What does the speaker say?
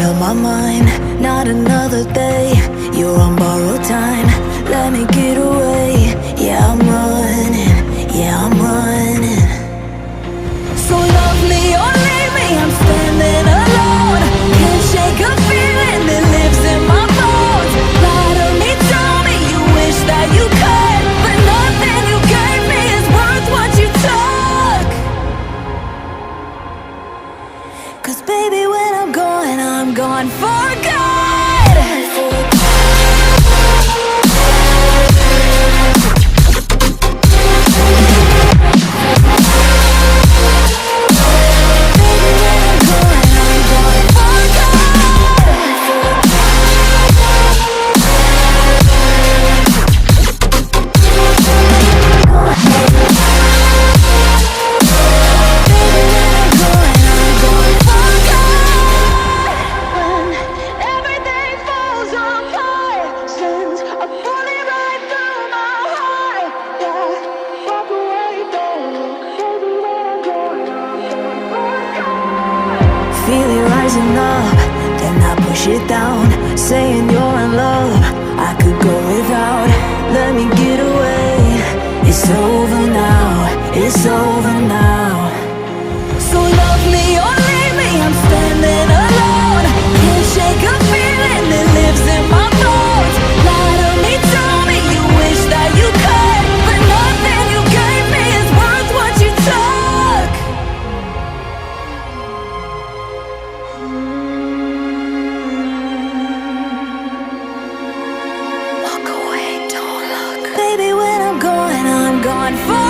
up my mind, not another day. You're on borrowed time, let me get away. Yeah, I'm running, yeah, I'm running. So love me or leave me, I'm standing alone. Can't shake a feeling that lives in my bones. Lie to me, tell me you wish that you could, but nothing you gave me is worth what you took. 'Cause baby, when I'm gone for good. Feel it rising up, then I push it down, saying you're in love, I could go without. Let me get away, it's over now, it's over now. So love me or leave me, I'm standing alone. Can't shake a feeling that lives in my bones. Lie to me, tell me you wish that you could, but nothing you gave me is worth what you took. Walk away, don't look. Baby, when I'm gone for